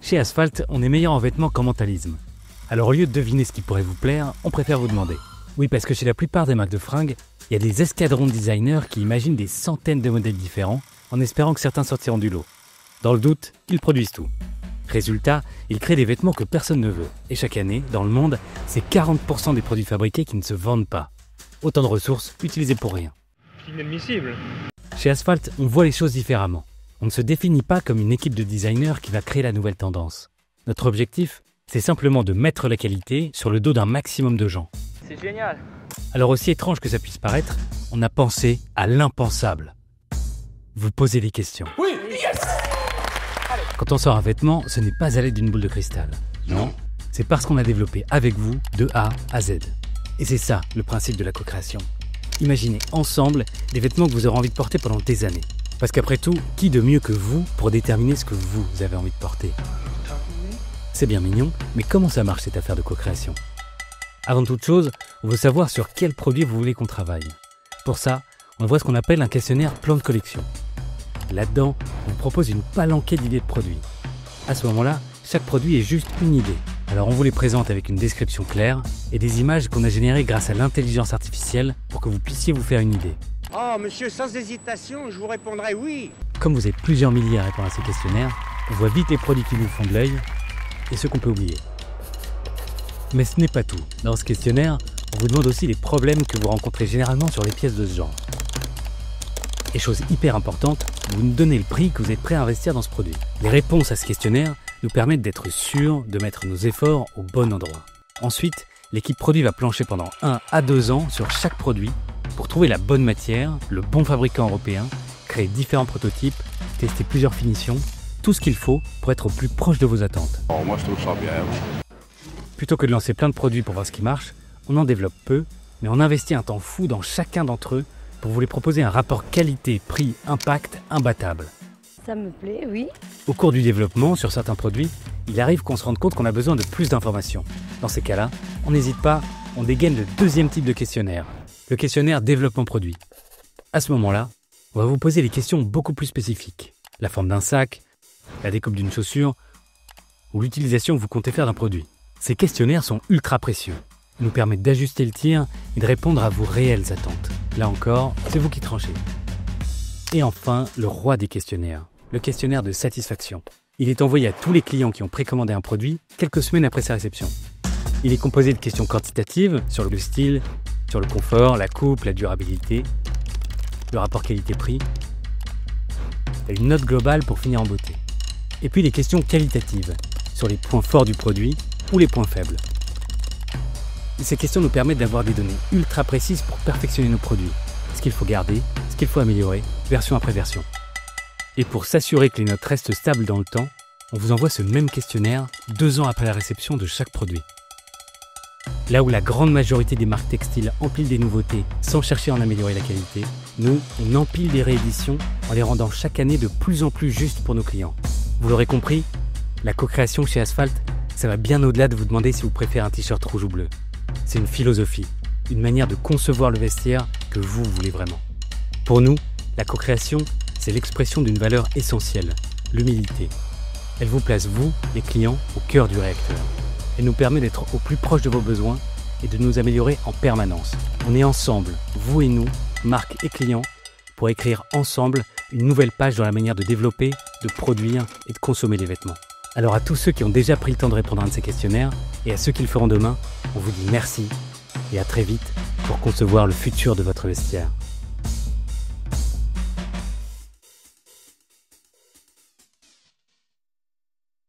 Chez Asphalt, on est meilleur en vêtements qu'en mentalisme. Alors au lieu de deviner ce qui pourrait vous plaire, on préfère vous demander. Oui, parce que chez la plupart des marques de fringues, il y a des escadrons de designers qui imaginent des centaines de modèles différents en espérant que certains sortiront du lot. Dans le doute, ils produisent tout. Résultat, ils créent des vêtements que personne ne veut. Et chaque année, dans le monde, c'est 40% des produits fabriqués qui ne se vendent pas. Autant de ressources utilisées pour rien. Inadmissible. Chez Asphalt, on voit les choses différemment. On ne se définit pas comme une équipe de designers qui va créer la nouvelle tendance. Notre objectif, c'est simplement de mettre la qualité sur le dos d'un maximum de gens. C'est génial. Alors aussi étrange que ça puisse paraître, on a pensé à l'impensable. Vous posez des questions. Oui, yes. Quand on sort un vêtement, ce n'est pas à l'aide d'une boule de cristal. Non. C'est parce qu'on a développé avec vous de A à Z. Et c'est ça le principe de la co-création. Imaginez ensemble des vêtements que vous aurez envie de porter pendant des années. Parce qu'après tout, qui de mieux que vous pour déterminer ce que vous avez envie de porter? C'est bien mignon, mais comment ça marche cette affaire de co-création? Avant toute chose, on veut savoir sur quel produit vous voulez qu'on travaille. Pour ça, on envoie ce qu'on appelle un questionnaire plan de collection. Là-dedans, on vous propose une palanquée d'idées de produits. À ce moment-là, chaque produit est juste une idée. Alors on vous les présente avec une description claire et des images qu'on a générées grâce à l'intelligence artificielle pour que vous puissiez vous faire une idée. Oh, monsieur, sans hésitation, je vous répondrai oui. Comme vous êtes plusieurs milliers à répondre à ces questionnaires, on voit vite les produits qui vous font de l'œil et ceux qu'on peut oublier. Mais ce n'est pas tout. Dans ce questionnaire, on vous demande aussi les problèmes que vous rencontrez généralement sur les pièces de ce genre. Et chose hyper importante, vous nous donnez le prix que vous êtes prêt à investir dans ce produit. Les réponses à ce questionnaire nous permettent d'être sûrs de mettre nos efforts au bon endroit. Ensuite, l'équipe produit va plancher pendant 1 à 2 ans sur chaque produit pour trouver la bonne matière, le bon fabricant européen, créer différents prototypes, tester plusieurs finitions, tout ce qu'il faut pour être au plus proche de vos attentes. Oh, moi je trouve ça bien. Plutôt que de lancer plein de produits pour voir ce qui marche, on en développe peu, mais on investit un temps fou dans chacun d'entre eux pour vous les proposer un rapport qualité-prix-impact imbattable. Ça me plaît, oui. Au cours du développement, sur certains produits, il arrive qu'on se rende compte qu'on a besoin de plus d'informations. Dans ces cas-là, on n'hésite pas, on dégaine le deuxième type de questionnaire, le questionnaire développement produit. À ce moment-là, on va vous poser des questions beaucoup plus spécifiques. La forme d'un sac, la découpe d'une chaussure, ou l'utilisation que vous comptez faire d'un produit. Ces questionnaires sont ultra précieux. Ils nous permettent d'ajuster le tir et de répondre à vos réelles attentes. Là encore, c'est vous qui tranchez. Et enfin, le roi des questionnaires, le questionnaire de satisfaction. Il est envoyé à tous les clients qui ont précommandé un produit quelques semaines après sa réception. Il est composé de questions quantitatives sur le style, sur le confort, la coupe, la durabilité, le rapport qualité-prix, et une note globale pour finir en beauté. Et puis les questions qualitatives, sur les points forts du produit ou les points faibles. Ces questions nous permettent d'avoir des données ultra précises pour perfectionner nos produits. Ce qu'il faut garder, ce qu'il faut améliorer, version après version. Et pour s'assurer que les notes restent stables dans le temps, on vous envoie ce même questionnaire 2 ans après la réception de chaque produit. Là où la grande majorité des marques textiles empilent des nouveautés sans chercher à en améliorer la qualité, nous, on empile des rééditions en les rendant chaque année de plus en plus justes pour nos clients. Vous l'aurez compris, la co-création chez Asphalt, ça va bien au-delà de vous demander si vous préférez un t-shirt rouge ou bleu. C'est une philosophie, une manière de concevoir le vestiaire que vous voulez vraiment. Pour nous, la co-création, c'est l'expression d'une valeur essentielle, l'humilité. Elle vous place, vous, les clients, au cœur du réacteur. Elle nous permet d'être au plus proche de vos besoins et de nous améliorer en permanence. On est ensemble, vous et nous, marques et clients, pour écrire ensemble une nouvelle page dans la manière de développer, de produire et de consommer les vêtements. Alors à tous ceux qui ont déjà pris le temps de répondre à un de ces questionnaires et à ceux qui le feront demain, on vous dit merci et à très vite pour concevoir le futur de votre vestiaire.